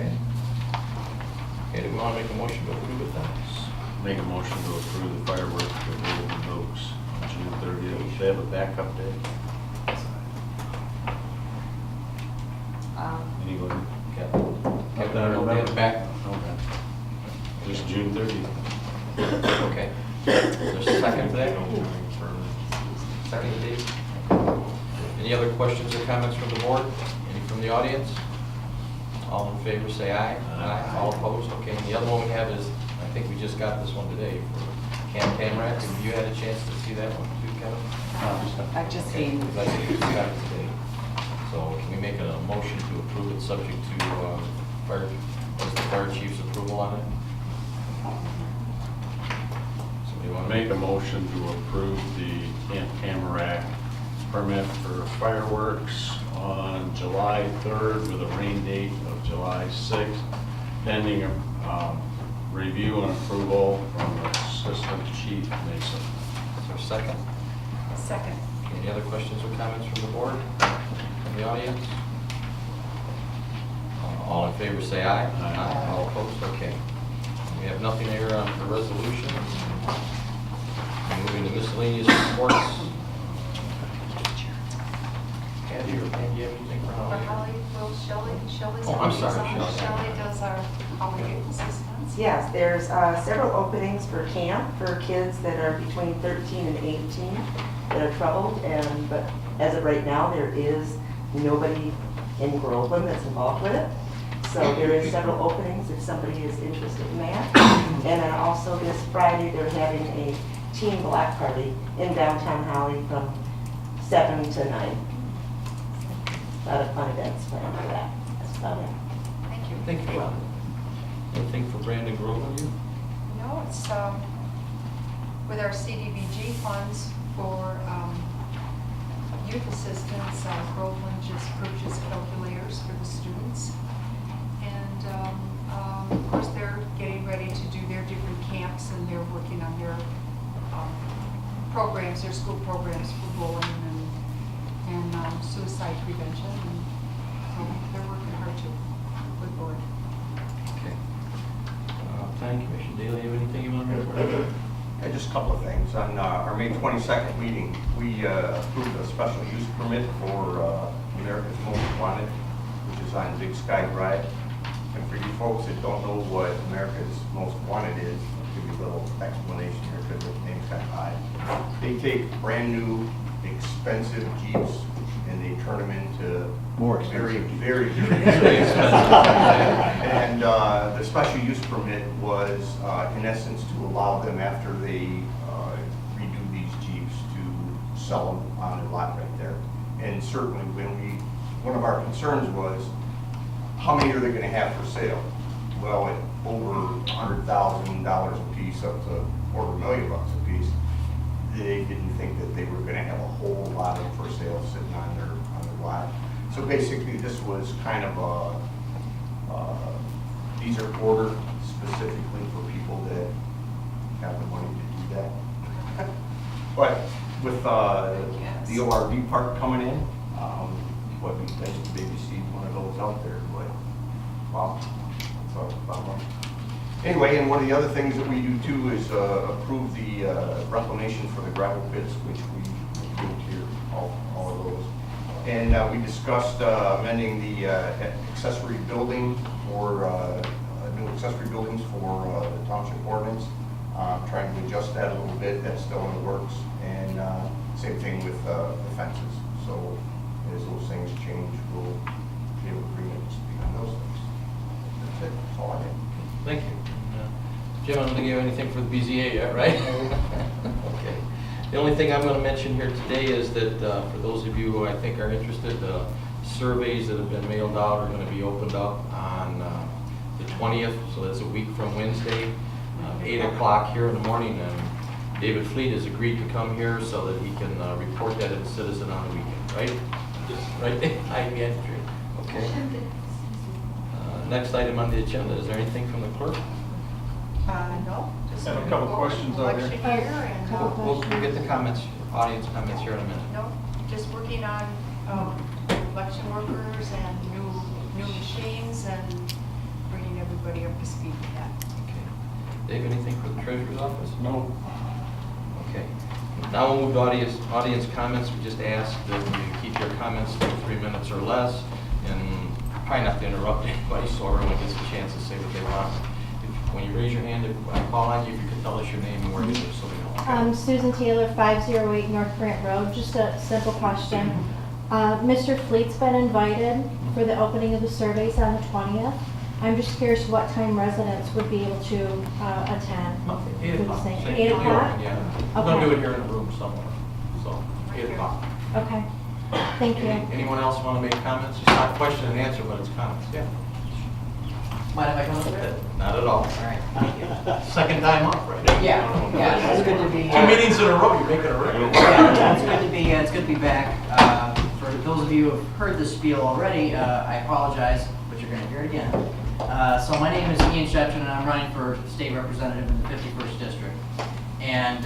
Okay. Okay, do we want to make a motion to approve it then? Make a motion to approve the fireworks for Groveland Oaks on June 30th. They have a backup day. Anybody? Okay, then we'll get back. Okay. Just June 30th. Okay. There's a second to that? Second, Dave? Any other questions or comments from the board? Any from the audience? All in favor say aye. Aye. All opposed? Okay, and the other one we have is, I think we just got this one today for Camp Tamarack. Have you had a chance to see that one too, Kevin? I've just Okay, seen. because I think we just got it today. So can we make a motion to approve it subject to the fire chief's approval on it? Somebody want to Make a motion to approve the Camp Tamarack permit for fireworks on July 3rd with a rain date of July 6th, pending review and approval from the Assistant Chief Mason. Is there a second? Second. Any other questions or comments from the board, from the audience? All in favor say aye. Aye. All opposed? Okay. We have nothing there for resolutions. Moving to miscellaneous reports. Andy, or Andy, you have anything for For Holly? Holly, well, Shelley's. Oh, I'm sorry, Shelley. Shelley. Shelley does our Holly assistance. Yes, there's several openings for camp for kids that are between 13 and 18 that are troubled, but as of right now, there is nobody in Groveland that's involved with it. So there is several openings if somebody is interested in that. And then also this Friday, they're having a teen block party in downtown Holly from 7 to 9. A lot of fun events planned for that. That's about it. Thank you. Thank you. Anything for Brandon Groveland, you? No, it's with our CDBG funds for youth assistance. Groveland just purchased calculators for the students. And of course, they're getting ready to do their different camps, and they're working on their programs, their school programs for bullying and suicide prevention. And so they're working hard to with board. Okay. Planning Commission, Daly, you have anything you want to report? Yeah, just a couple of things. On our May 22nd meeting, we approved a special use permit for America's Most Wanted, which is on Big Sky Drive. And for you folks that don't know what America's Most Wanted is, I'll give you a little explanation here because the name's kind of odd. They take brand new, expensive Jeeps and they turn them into More very, expensive. very, very expensive. And the special use permit was, in essence, to allow them after they redo these Jeeps to sell them on their lot right there. And certainly one of our concerns was, how many are they gonna have for sale? Well, at over $100,000 a piece, up to $250,000 a piece, they didn't think that they were gonna have a whole lot of for sale sitting on their lot. So basically, this was kind of these are ordered specifically for people that have the money to do that. But with the ORV park coming in, what we nice to maybe see one of those out there, but wow, that's a bummer. Anyway, and one of the other things that we do too is approve the reclamation for the gravel pits, which we approved here, all of those. And we discussed amending the accessory building for new accessory buildings for the township ordinance. Trying to adjust that a little bit. That's still in the works. And same thing with the fences. So as those things change, we'll be able to agreement to speak on those things. That's it. That's all I have. Thank you. Jim, I don't think you have anything for the BZA yet, right? Okay. The only thing I'm going to mention here today is that for those of you who I think are interested, the surveys that have been mailed out are going to be opened up on the 20th, so that's a week from Wednesday, 8 o'clock here in the morning. And David Fleet has agreed to come here so that he can report that as a citizen on the weekend, right? Right there, okay. Next item on the agenda, is there anything from the clerk? No, just. Have a couple looking forward to questions out election there. year and, We'll get the comments, audience comments here in a minute. no, just working on election workers and new machines and everybody up to speed with that. Okay. Dave, anything for the treasurer's office? No. Okay. Now we'll move to audience comments. We just ask that you keep your comments to 3 minutes or less, and try not to interrupt anybody so everyone gets a chance to say what they want. When you raise your hand, if I call on you, if you could tell us your name and where you live so we know. Okay? Susan Taylor, 508 North Grant Road. Just a simple question. Mr. Fleet's been invited for the opening of the surveys on the 20th. I'm just curious what time residents would be able to attend. 8 o'clock. Same. Same 8 deal, o'clock? Yeah. We're going to Okay. do it here in a room somewhere. So, 8 o'clock. Okay, thank you. Anyone else want to make comments? It's not question and answer, but it's comments. Yeah. Mind if I come up there? Not at all. All right, thank you. Second time up, right? Yeah, it's good to be. 2 meetings in a row, you're making a record. Yeah, it's good to be back. For those of you who have heard this spiel already, I apologize, but you're going to hear it again. So my name is Ian Shetron, and I'm running for state representative in the 51st district. And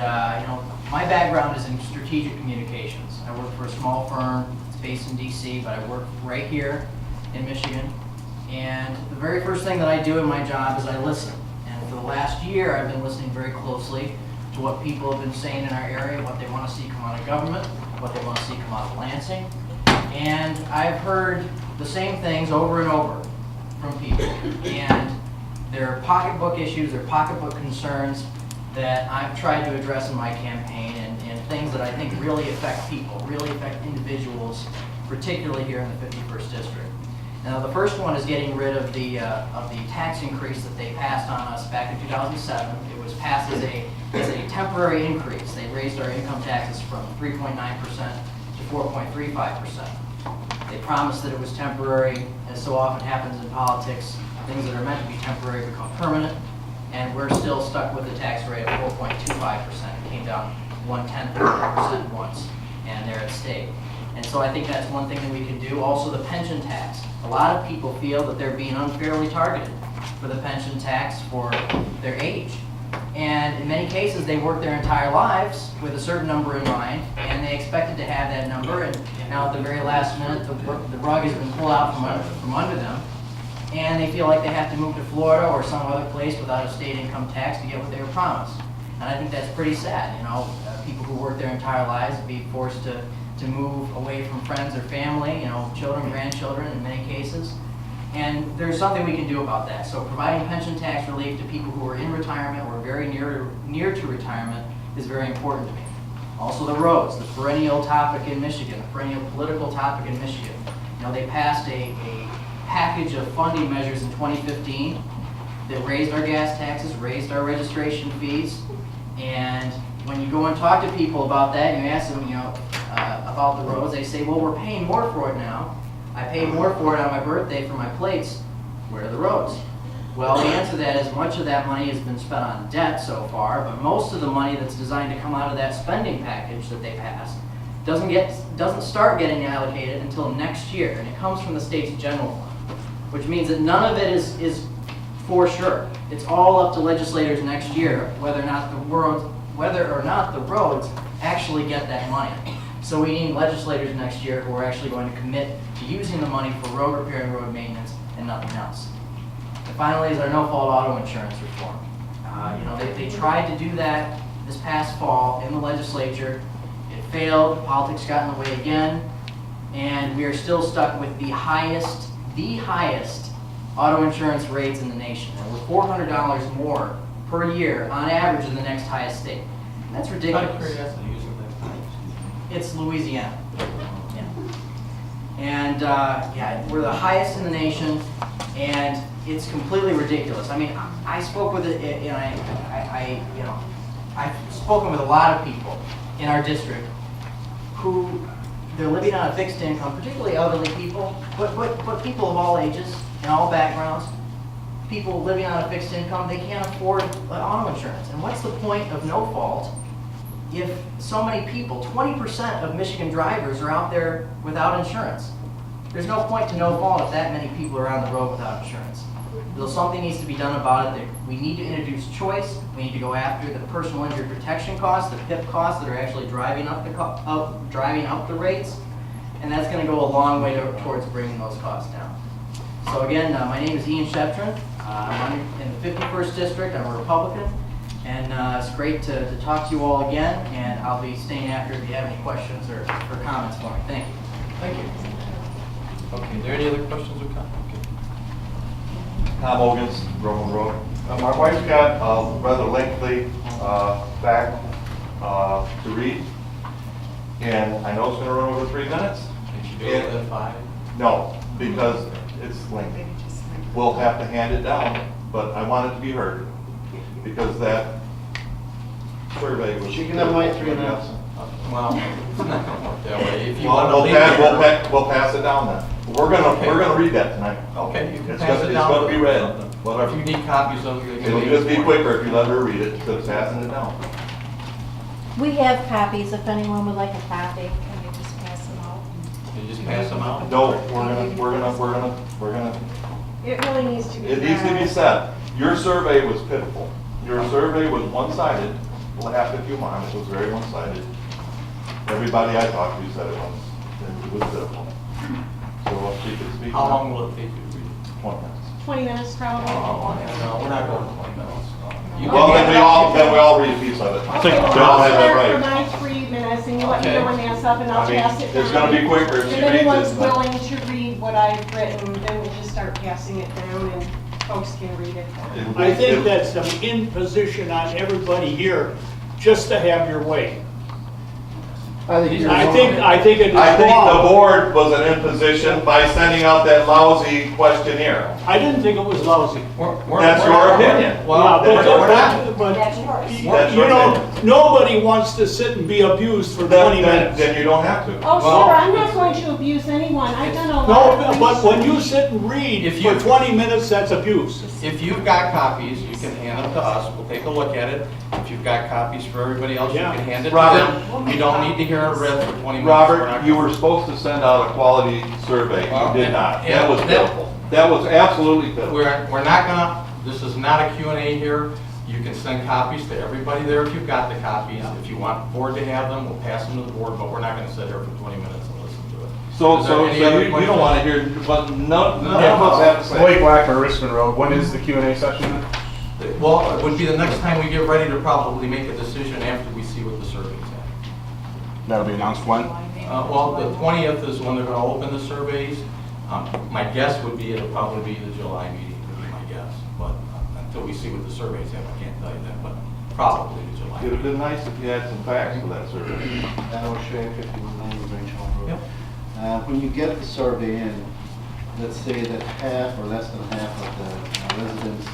my background is in strategic communications. I work for a small firm. It's based in D.C., but I work right here in Michigan. And the very first thing that I do in my job is I listen. And for the last year, I've been listening very closely to what people have been saying in our area, what they want to see come out of government, what they want to see come out of Lansing. And I've heard the same things over and over from people. And there are pocketbook issues, there are pocketbook concerns that I've tried to address in my campaign, and things that I think really affect people, really affect individuals, particularly here in the 51st district. Now, the first one is getting rid of the tax increase that they passed on us back in 2007. It was passed as a temporary increase. They raised our income taxes from 3.9% to 4.35%. They promised that it was temporary. As so often happens in politics, things that are meant to be temporary become permanent, and we're still stuck with the tax rate of 4.25%. It came down 0.1% once, and they're at stake. And so I think that's one thing that we can do. Also, the pension tax. A lot of people feel that they're being unfairly targeted for the pension tax for their age. And in many cases, they work their entire lives with a certain number in mind, and they expected to have that number, and now at the very last minute, the rug has been pulled out from under them, and they feel like they have to move to Florida or some other place without a state income tax to get what they were promised. And I think that's pretty sad. People who work their entire lives be forced to move away from friends or family, children, grandchildren in many cases. And there's something we can do about that. So providing pension tax relief to people who are in retirement or very near to retirement is very important to me. Also the roads, the perennial topic in Michigan, the perennial political topic in Michigan. They passed a package of funding measures in 2015 that raised our gas taxes, raised our registration fees, and when you go and talk to people about that, and you ask them, about the roads, they say, well, we're paying more for it now. I paid more for it on my birthday for my plates. Where are the roads? Well, the answer to that is much of that money has been spent on debt so far, but most of the money that's designed to come out of that spending package that they passed doesn't start getting allocated until next year, and it comes from the state's general fund, which means that none of it is for sure. It's all up to legislators next year whether or not the roads actually get that money. So we need legislators next year who are actually going to commit to using the money for road repair and road maintenance and nothing else. And finally is our no-fault auto insurance reform. They tried to do that this past fall in the legislature. It failed. Politics got in the way again, and we are still stuck with the highest auto insurance rates in the nation. And we're $400 more per year on average in the next highest state. And that's ridiculous. It's Louisiana. Yeah. And we're the highest in the nation, and it's completely ridiculous. I mean, I spoke with it, and I've spoken with a lot of people in our district who they're living on a fixed income, particularly elderly people, but people of all ages and all backgrounds. People living on a fixed income, they can't afford auto insurance. And what's the point of no fault if so many people, 20% of Michigan drivers are out there without insurance? There's no point to no fault if that many people are on the road without insurance. So something needs to be done about it. We need to introduce choice. We need to go after the personal injury protection costs, the PIP costs that are actually driving up the rates, and that's going to go a long way towards bringing those costs down. So again, my name is Ian Shetron. I'm running in the 51st District, I'm a Republican, and it's great to talk to you all again, and I'll be staying after if you have any questions or comments for me. Thank you. Thank you. Okay, are there any other questions or comments? Tom Ogans, Groveland Road. My wife's got a rather lengthy back to read, and I know it's going to run over 3 minutes. Can you do it within 5? No, because it's lengthy. We'll have to hand it down, but I want it to be heard, because that survey was... She can have my 3 minutes. Well, it's not gonna work that way. If you Well, want to we'll leave pass, it. we'll pass it down then. We're gonna read that tonight. Okay, you can It's pass gonna- it down. it's gonna be read. Well, if you need copies of it. It'll just be quicker if you let her read it, instead of passing it down. We have copies if anyone would like a copy. Can you just pass them out? You just pass them out? No, we're gonna, It really needs to be. it needs to be said. Your survey was pitiful. Your survey was one-sided. We'll have to few mine, it was very one-sided. Everybody I talked to said it was pitiful. So if she could speak. How long will it take you to read it? 20 minutes. 20 minutes probably. No, we're not going 20 minutes. You Well, can then we all read a piece of it. Okay, well, we all I'll have that start for right. my 3 minutes and you let me Okay. know when that's up and I'll I mean, pass it down. it's gonna be quicker if she If reads anyone's it, but- willing to read what I've written, then we just start passing it down and folks can read it. I think that's some imposition on everybody here just to have your way. I think you're I wrong. think it is I think the wrong. board was an imposition by sending out that lousy questionnaire. I didn't think it was lousy. That's your opinion. Yeah, Well, but, we're not. but, That's yours. That's you your know, opinion. nobody wants to sit and be abused for 20 minutes. Then you don't have to. Oh, Well- sure, I'm not going to abuse anyone. I've done a lot No, of but when you research. sit and read If for you- 20 minutes, that's abuse. If you've got copies, you can hand them to us, we'll take a look at it. If you've got copies for everybody else, you Yeah. can hand it to Robert. them. You don't need to hear it read for 20 minutes. We're Robert, not you gonna- were supposed to send out a quality survey. Well, You did not. yeah, That was that- pitiful. That was absolutely pitiful. We're not gonna, this is not a Q&A here. You can send copies to everybody there if you've got the copies. If you want the board to have them, we'll pass them to the board, but we're not gonna sit here for 20 minutes and listen to it. So Is there any other you questions? don't want to hear, but none of us have to say. Blake Blackmer, Richmond Road. When is the Q&A session then? Well, it would be the next time we get ready to probably make a decision after we see what the survey's at. That'll be announced when? Well, the 20th is when they're gonna open the surveys. My guess would be it'll probably be the July meeting, would be my guess. But until we see what the surveys have, I can't tell you that, but probably the July. It would have been nice if you had some facts for that survey. Alan O'Shea, 5190 Range Hall Road. Yep. When you get the survey in, let's say that half or less than half of the residents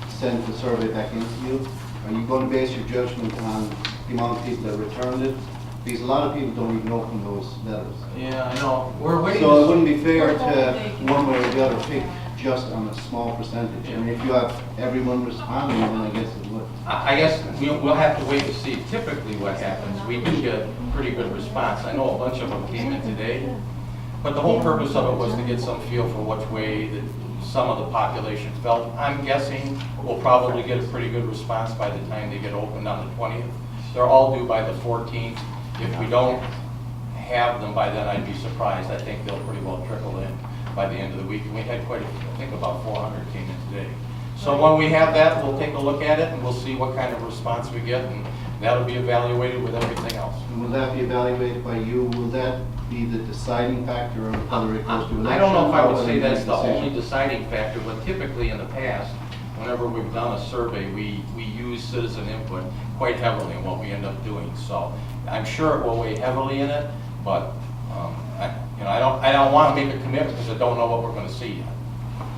send the survey back into you, are you going to base your judgment on the amount of people that returned it? Because a lot of people don't even open those letters. Yeah, I know. We're waiting. So it to- wouldn't be fair to, one way or the other, pick just on a small percentage. I mean, if you have everyone responding, then I guess it would. I guess we'll have to wait to see typically what happens. We do get pretty good response. I know a bunch of them came in today, but the whole purpose of it was to get some feel for which way that some of the population felt. I'm guessing we'll probably get a pretty good response by the time they get opened on the 20th. They're all due by the 14th. If we don't have them by then, I'd be surprised. I think they'll pretty well trickle in by the end of the week. And we had quite, I think about 400 came in today. So when we have that, we'll take a look at it and we'll see what kind of response we get, and that'll be evaluated with everything else. And will that be evaluated by you? Will that be the deciding factor of whether it goes to election? I don't know if I or would whether say you make that's a the decision? only deciding factor, but typically in the past, whenever we've done a survey, we use citizen input quite heavily in what we end up doing. So I'm sure it will weigh heavily in it, but I don't want to make a commitment because I don't know what we're going to see yet.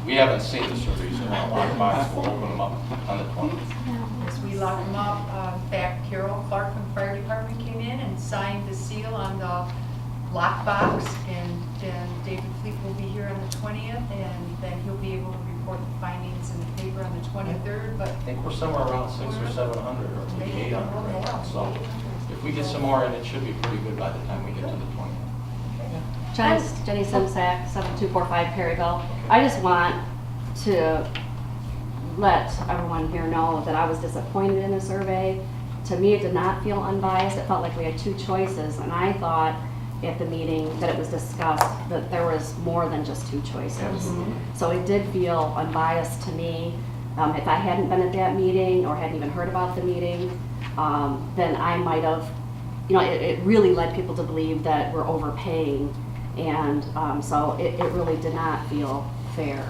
We haven't seen the surveys in a long box. We'll open them up on the 20th. As we lock them up, back Carol Clark from the fire department came in and signed the seal on the lockbox, and then David Fleet will be here on the 20th, and then he'll be able to report the findings in the paper on the 23rd, but I think we're somewhere around 600 or 700 or maybe 800 right now. So if we get some more in, it should be pretty good by the time we get to the 20th. Jenny Simsack, 7245 Perryville. I just want to let everyone here know that I was disappointed in the survey. To me, it did not feel unbiased. It felt like we had two choices, and I thought at the meeting that it was discussed that there was more than just two choices. So it did feel unbiased to me. If I hadn't been at that meeting or hadn't even heard about the meeting, then I might have, it really led people to believe that we're overpaying. And so it really did not feel fair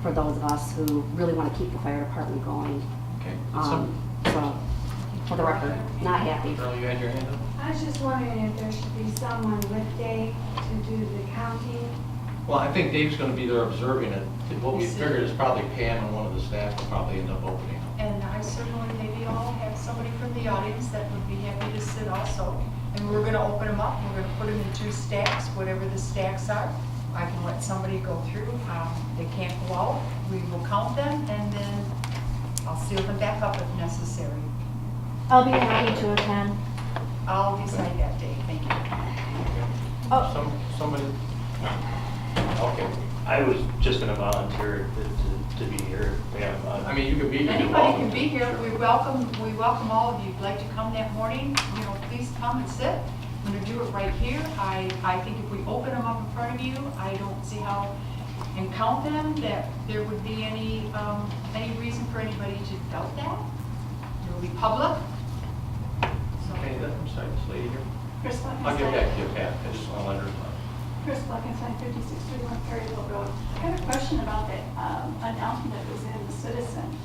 for those of us who really want to keep the fire department going. Okay. So, for the record, not happy. Cheryl, you had your hand up? I was just wondering if there should be someone with Dave to do the counting. Well, I think Dave's gonna be there observing it. What we figured is probably Pam and one of the staff will probably end up opening them. And I certainly, maybe I'll have somebody from the audience that would be happy to sit also. And we're gonna open them up, we're gonna put them in 2 stacks, whatever the stacks are. I can let somebody go through, they can't go out, we will count them, and then I'll seal them back up if necessary. I'll be happy to attend. I'll decide that day, thank you. Oh. Somebody? Okay. I was just gonna volunteer to be here. I mean, you could be here. Anybody can be here, we welcome all of you. If you'd like to come that morning, please come and sit. I'm gonna do it right here. I think if we open them up in front of you, I don't see how, and count them, that there would be any reason for anybody to doubt that. It will be public. So- Okay, I'm sorry, this lady here. Chris I'll get back to you, Pat. I just want to let her know. Chris Blackenstein, 5631 Perryville Road. I have a question about that announcement that was in the Citizen.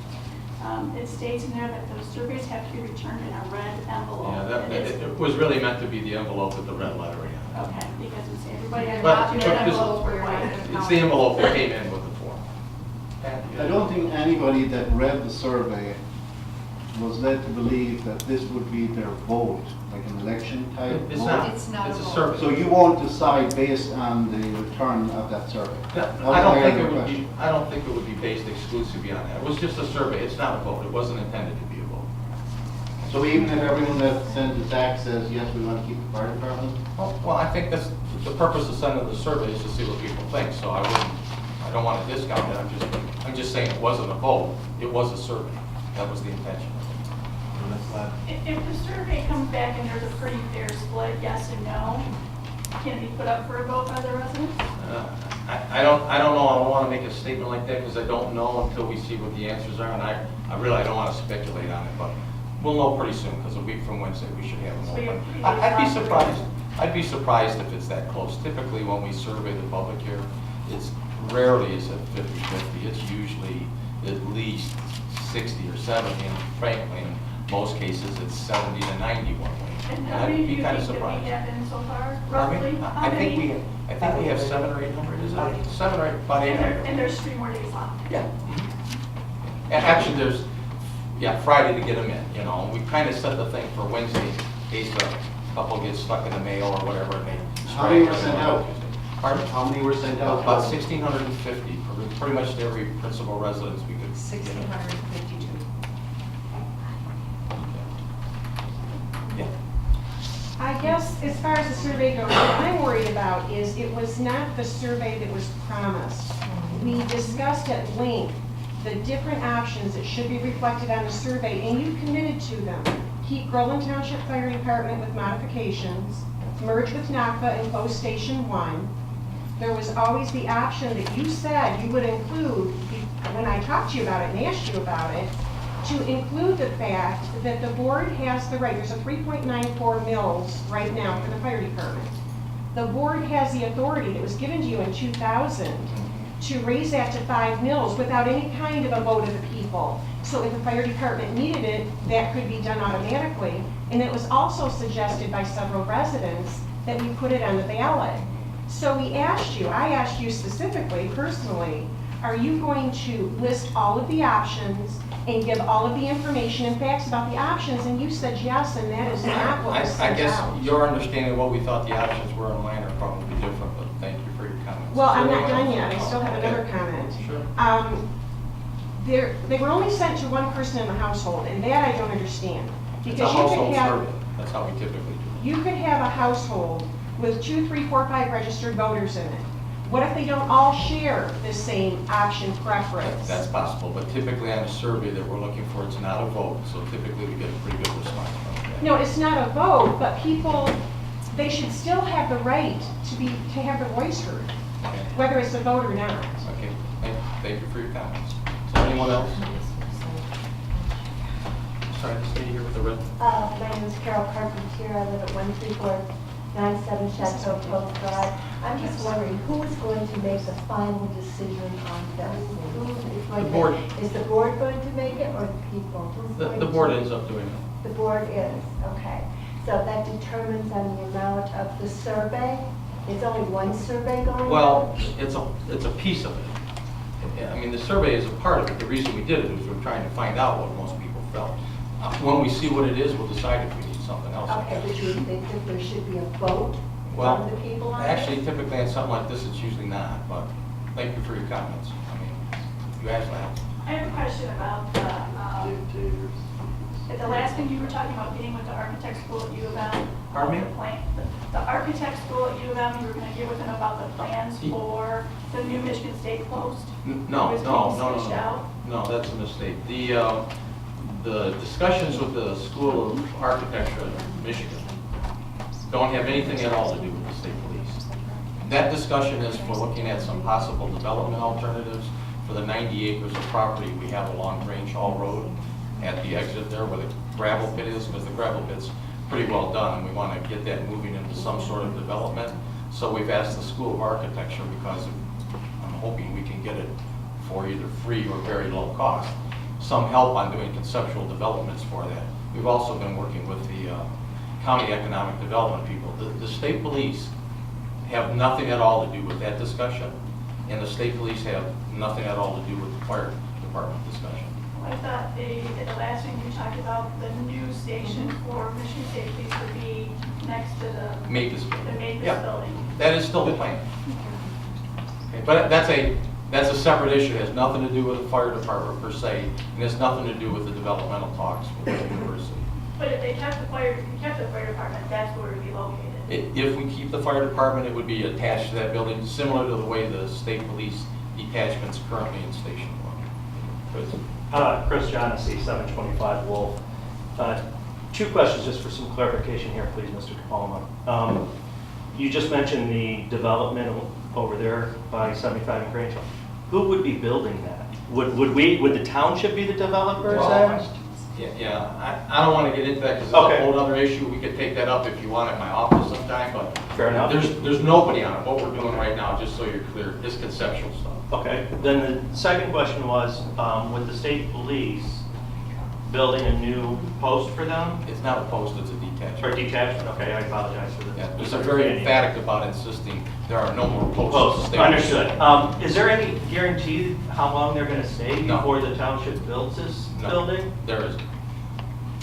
It states in there that those surveys have to be returned in a red envelope. Yeah, it was really meant to be the envelope with the red lettering on it. Okay, because it's everybody. But got this- red envelopes were white. It's the envelope that came in with the form. Pat, you I don't think anybody that read the survey was led to believe that this would be their vote, like an election type It's vote. not. It's not It's a a vote. survey. So you won't decide based on the return of that survey? I don't think it would be, I don't think it would be based exclusively on that. It was just a survey. It's not a vote. It wasn't intended to be a vote. So even if everyone that sends it back says, yes, we want to keep the fire department? Well, I think that's, the purpose of sending the survey is to see what people think, so I don't want to discount it. I'm just saying it wasn't a vote. It was a survey. That was the intention. If the survey comes back and there's a pretty fair split, yes and no, can it be put up for a vote by the residents? I don't know, I don't want to make a statement like that because I don't know until we see what the answers are, and I really don't want to speculate on it, but we'll know pretty soon, because a week from Wednesday, we should have them open. I'd be surprised if it's that close. Typically, when we survey the public here, it's rarely is it 50-50. It's usually at least 60 or 70, and frankly, in most cases, it's 70 to 90 one way. And And how I'd many do be you kind of think that we surprised. have in so far, Pardon me? roughly? How I think many? we have 700 or 800, is it? 7 or 8, about And 800. there's 3 more days left. Yeah. And actually, there's, Friday to get them in, We kind of set the thing for Wednesday, in case a couple gets stuck in the mail or whatever, and they. How many were sent out? Pardon? How many were sent out? About 1,650, pretty much to every principal residence we could. 1,652. Yeah. I guess as far as the survey goes, what I'm worried about is it was not the survey that was promised. We discussed at length the different options that should be reflected on the survey, and you committed to them. Keep Groveland Township Fire Department with modifications, merge with NACFA and close Station 1. There was always the option that you said you would include, when I talked to you about it and asked you about it, to include the fact that the board has the right, there's a 3.94 mils right now for the fire department. The board has the authority that was given to you in 2000 to raise that to 5 mils without any kind of a vote of the people. So if the fire department needed it, that could be done automatically. And it was also suggested by several residents that we put it on the ballot. So I asked you specifically, personally, are you going to list all of the options and give all of the information and facts about the options? And you said yes, and that is not what was I sent guess out. your understanding of what we thought the options were in line are probably different, but thank you for your comments. Well, I'm not done yet. I still have another comment. Sure. They were only sent to one person in the household, and that I don't understand. It's a Because you household could have, survey. That's how we typically do it. you could have a household with 2, 3, 4, 5 registered voters in it. What if they don't all share the same option preference? That's possible, but typically on a survey that we're looking for, it's not a vote, so typically we get a pretty good response from that. No, it's not a vote, but people, they should still have the right to have their voice heard, Okay. whether it's a vote or not. Okay, thank you for your comments. Is there anyone else? Sorry, this lady here with the red. My name is Carol Carpentier. I live at 13497 Chateau Cove Drive. I'm just wondering, who is going to make the final decision on this? Who is going The board. Is the board going to make it or the people? Who's going The to- board ends up doing it. The board is, okay. So that determines on the amount of the survey? There's only one survey going on? Well, it's a piece of it. I mean, the survey is a part of it. The reason we did it is we're trying to find out what most people felt. When we see what it is, we'll decide if we need something else. Okay, but you think that there should be a vote Well, from the people on it? actually, typically on something like this, it's usually not, but thank you for your comments. I mean, you asked that. I have a question about at the last thing you were talking about meeting with the architect school at U of M. Pardon me? The plan, the architect school at U of M, you were gonna get with them about the plans for the new Michigan State Post? No, It was no, being no, switched out? no, that's a mistake. The discussions with the School of Architecture in Michigan don't have anything at all to do with the state police. That discussion is for looking at some possible development alternatives for the 90 acres of property we have along Grange Hall Road at the exit there where the gravel pit is, because the gravel pit's pretty well done, and we want to get that moving into some sort of development. So we've asked the School of Architecture, because I'm hoping we can get it for either free or very low cost, some help on doing conceptual developments for that. We've also been working with the county economic development people. The state police have nothing at all to do with that discussion, and the state police have nothing at all to do with the fire department discussion. I thought at the last thing you talked about, the new station for Michigan State Police would be next to the Mavis the building. Mavis Yeah, building. that is still the plan. Okay, but that's a separate issue. It has nothing to do with the fire department per se, and has nothing to do with the developmental talks with the university. But if they kept the fire department, that's where it would be located. If we keep the fire department, it would be attached to that building, similar to the way the state police detachment's currently in Station 1. Chris? Chris Johnessy, 725 Wolf. Two questions just for some clarification here, please, Mr. Capalma. You just mentioned the development over there by 75 and Grange. Who would be building that? Would the township be the developers then? Yeah, I don't want to get into that because it's Okay. a whole other issue. We could take that up if you want at my office sometime, but Fair enough. there's nobody on it. What we're doing right now, just so you're clear, is conceptual stuff. Okay, then the second question was, with the state police building a new post for them? It's not a post, it's a detachment. Or detachment, okay, I apologize for the. Yeah, they're very emphatic about insisting there are no more posts. Post, State- understood. Is there any guarantee how long they're gonna stay No. before the township builds this No, building? There isn't.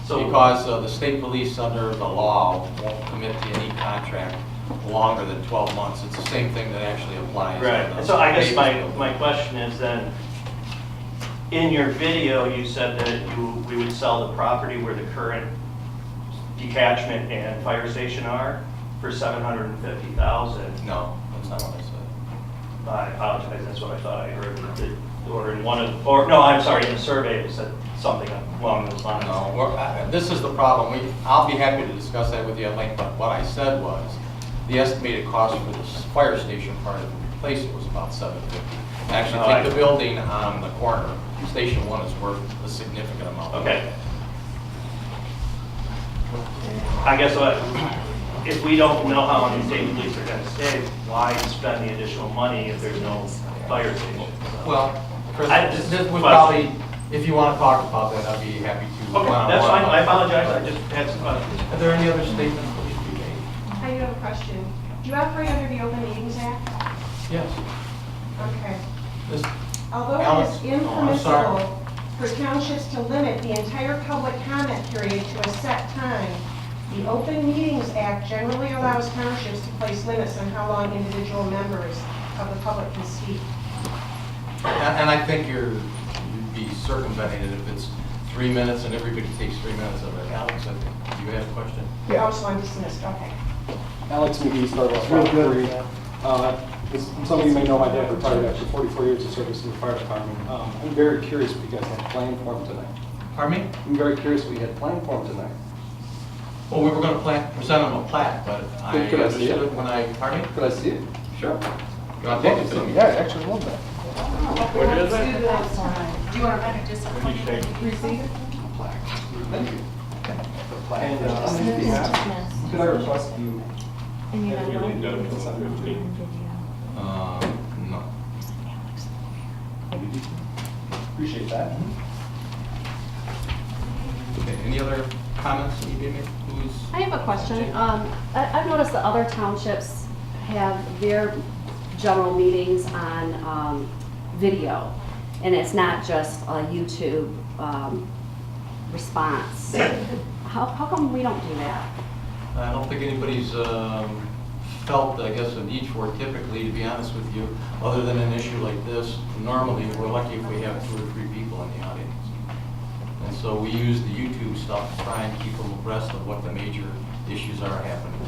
So Because the state police under the law won't commit to any contract longer than 12 months. It's the same thing that actually applies. Right, on the and so I guess Davis building. my question is then, in your video, you said that we would sell the property where the current detachment and fire station are for $750,000. No, that's not what I said. I apologize, that's what I thought I heard. Or in one of, or no, I'm sorry, in the survey, it said something along those lines. No, this is the problem. I'll be happy to discuss that with you at length, but what I said was, the estimated cost for the fire station part of the replace it was about $750. Actually, take the building on the corner, Station 1 is worth a significant amount. Okay. I guess if we don't know how long the state police are gonna stay, why spend the additional money if there's no fire station? Well, Chris, This this would probably, if you want to talk about that, I'd be happy to. Okay, that's fine, I apologize, I just had some questions. Are there any other statements that need to be made? I do have a question. Do you operate under the Open Meetings Act? Yes. Okay. This- Although it Alex? is Oh, I'm sorry. impermissible for townships to limit the entire public comment period to a set time, the Open Meetings Act generally allows townships to place limits on how long individual members of the public can speak. And I think you'd be circumventing it if it's 3 minutes and everybody takes 3 minutes of it. Alex, I think you had a question? Oh, so I'm dismissed, okay. Alex McGee, Starbucks. Real good. As some of you may know, my dad retired after 44 years of service in the fire department. I'm very curious what you guys had planned for him tonight. Pardon me? I'm very curious what you had planned for him tonight. Well, we were gonna present them a plaque, but I Could I see it? understood when pardon me? Could I see it? Sure. You want to take it to me? Yeah, I actually love that. What is it? Do you want to kind of just? Thank you. And, Dismiss. could I request you? And you have your know. name noted in consent decree? No. Appreciate that. Okay, any other comments that you gave me? Who's? I have a question. I've noticed that other townships have their general meetings on video, and it's not just a YouTube response. How come we don't do that? I don't think anybody's felt, I guess, a need for it typically, to be honest with you, other than an issue like this. Normally, we're lucky if we have 2 or 3 people in the audience. And so we use the YouTube stuff to try and keep them abreast of what the major issues are happening.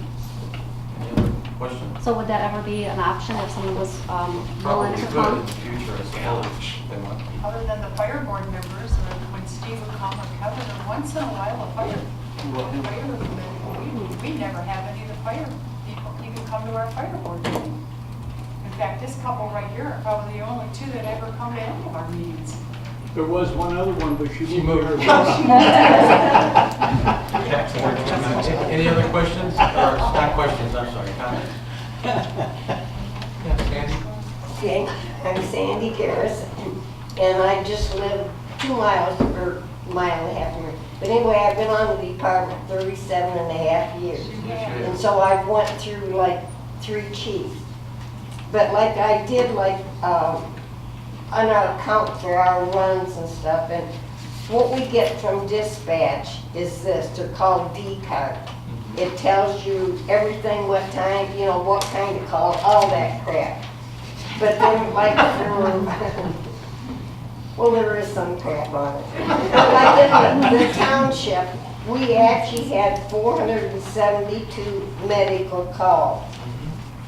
Any other questions? So would that ever be an option if someone was willing Probably to could in come? the future, I suppose, if they want. Other than the fire board members, or when Steve would come or Kevin, or once in a while, a fire committee, we never have any of the fire people even come to our fire board meeting. In fact, this couple right here are probably the only 2 that ever come to any of our meetings. There was one other one, but she moved. Any other questions? Or not questions, I'm sorry, comments? Yeah, Sandy? Okay, I'm Sandy Garrison, and I just live 2 miles, or a mile and a half from here. But anyway, I've been on the department 37 and a half years. And so I've went through like 3 chiefs. But like I did like, on our account for our runs and stuff, and what we get from dispatch is this, they're called D-card. It tells you everything, what time, you know, what kind of call, all that crap. But then like well, there is some crap on it. But like in the township, we actually had 472 medical calls.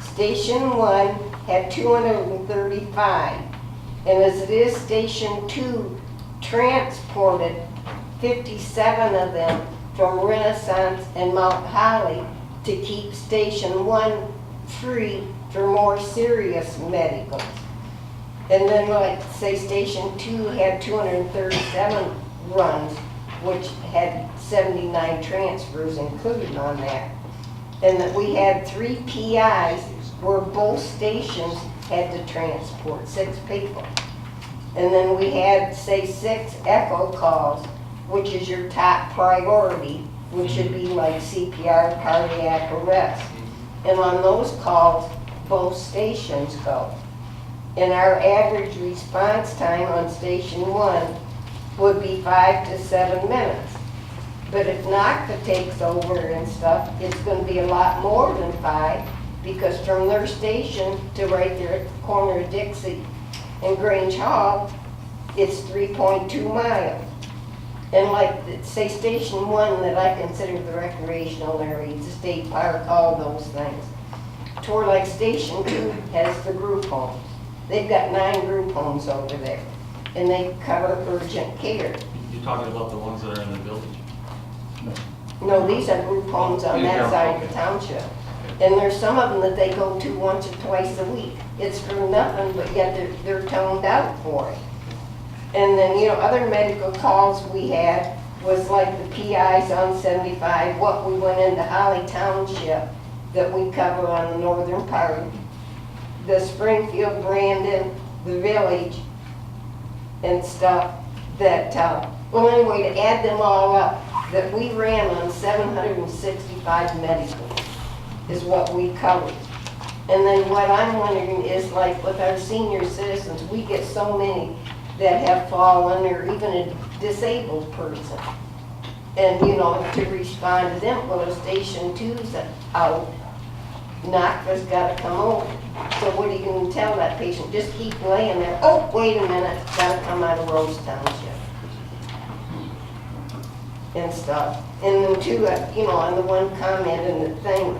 Station 1 had 235. And as it is, Station 2 transported 57 of them from Renaissance and Mount Holly to keep Station 1 free for more serious medicals. And then, like, say, Station 2 had 237 runs, which had 79 transfers included on that. And that we had 3 PIs where both stations had to transport 6 people. And then we had, say, 6 echo calls, which is your top priority, which should be like CPR, cardiac arrest. And on those calls, both stations go. And our average response time on Station 1 would be 5 to 7 minutes. But if NACA takes over and stuff, it's going to be a lot more than 5, because from their station to right there at the corner of Dixie and Grange Hall, it's 3.2 miles. And like, say, Station 1 that I consider the recreational area, the state park, all those things. Toward like Station 2 has the group homes. They've got 9 group homes over there, and they cover urgent care. You're talking about the ones that are in the village? No, these are group homes on that side of the township. And there's some of them that they go to once or twice a week. It's for nothing, but yet they're toned out for it. And then, you know, other medical calls we had was like the PIs on 75, what we went into Holly Township that we cover on the northern part, the Springfield, Brandon, the village, and stuff that, well, anyway, to add them all up, that we ran on 765 medicals is what we covered. And then what I'm wondering is, like, with our senior citizens, we get so many that have fallen, or even a disabled person. And, you know, to respond to them, well, if Station 2's out, NACA's got to come over. So what are you going to tell that patient? Just keep laying there. Oh, wait a minute, got to come out of Rose Township. And stuff. And then too, you know, on the one comment in the thing,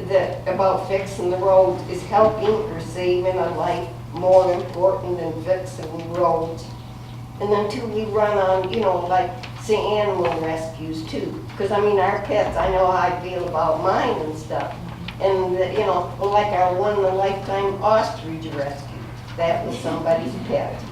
that about fixing the roads, is helping or saving a life more important than fixing roads. And then too, we run on, you know, like say animal rescues too. Because I mean, our pets, I know how I feel about mine and stuff. And, you know, like our one in a lifetime ostrich rescue, that was somebody's pet.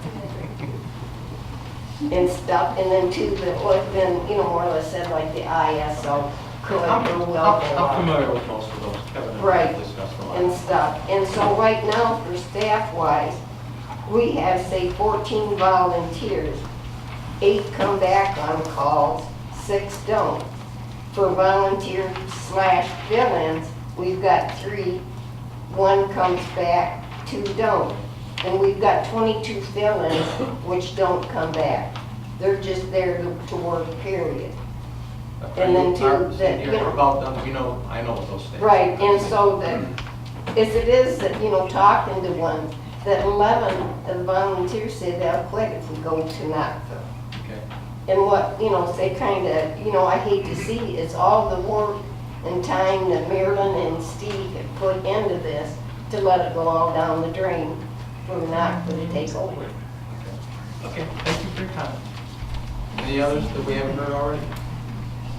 And stuff, and then too, then, you know, more or less said like the ISO could or will. I'm familiar with most of those, Kevin and I Right, discussed a lot. and stuff. And so right now, for staff-wise, we have, say, 14 volunteers. 8 come back on calls, 6 don't. For volunteer slash fill-ins, we've got 3. 1 comes back, 2 don't. And we've got 22 fill-ins which don't come back. They're just there to work, period. And then too, that, you know. About them, you know, I know what those things. Right, and so that, as it is that, you know, talking to one, that 11 of the volunteers say they'll quit if we go to Knoxville. Okay. And what, you know, they kind of, you know, I hate to see is all the work and time that Marilyn and Steve have put into this to let it go all down the drain for Knoxville to take over. Okay, thank you for your time. Any others that we haven't heard already?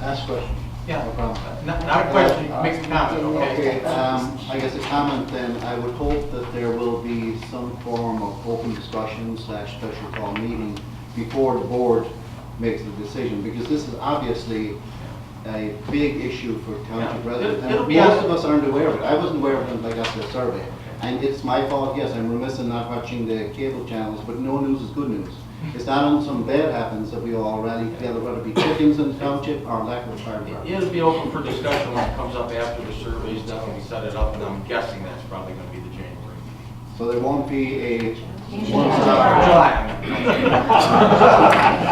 Ask question. Yeah. No problem. Not a question, make a comment, okay? Okay, I guess a comment then, I would hope that there will be some form of open discussion / special call meeting before the board makes the decision, because this is obviously a big issue for township Yeah. residents. It'll And be most on- of us aren't aware of it. I wasn't aware of it until I got the survey. And it's my fault, yes, I'm remiss in not watching the cable channels, but no news is good news. It's not on some bad happens that we already feel whether it be chickens in the township or lack of fire department. It'll be open for discussion when it comes up after the survey's done, and we set it up, and I'm guessing that's probably gonna be the January meeting. So there won't be a July.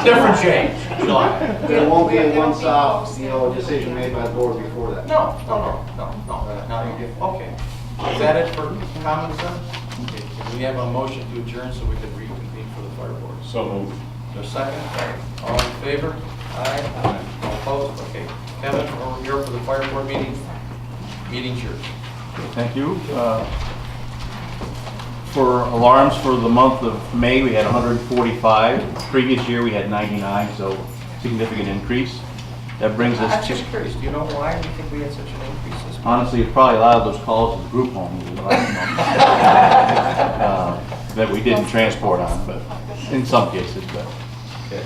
Different change, July. There won't be a one-stop, you know, decision made by the board before that. No, okay. Is that it for comments then? Okay, can we have a motion to adjourn so we can reconvene for the fire board? So moved. Is there a second? All in favor? Aye. All opposed? Okay. Kevin, over here for the fire board meeting. Meeting's yours. Thank you. For alarms for the month of May, we had 145. Previous year, we had 99, so significant increase. That brings I'm us just to, curious, do you know why you think we had such an increase this month? honestly, it's probably a lot of those calls to the group homes is what I know. That we didn't transport on, but in some cases, but. Okay.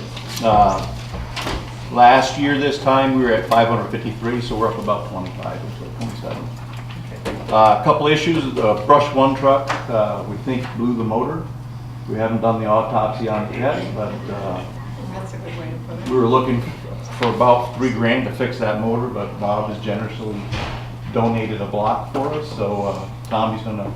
Last year, this time, we were at 553, so we're up about 25 or so, 27. A couple issues, the brush one truck, we think blew the motor. We haven't done the autopsy on it yet, but That's a good way to put it. we were looking for about $3,000 to fix that motor, but Bob has generously donated a block for us, so Tommy's gonna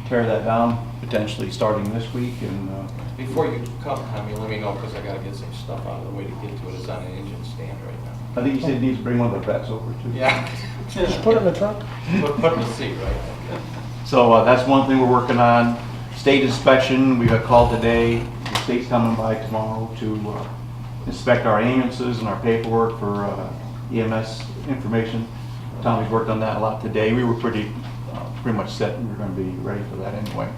tear that down, potentially starting this week, and Before you come, Tommy, let me know, because I gotta get some stuff out of the way to get to it. It's on an engine stand right now. I think he said he needs to bring one of the vets over too. Yeah. Just put it in the trunk. Put in the seat, right? So that's one thing we're working on. State inspection, we got called today. The state's coming by tomorrow to inspect our ambulances and our paperwork for EMS information. Tommy's worked on that a lot today. We were pretty much set. We were going to be ready for that anyway.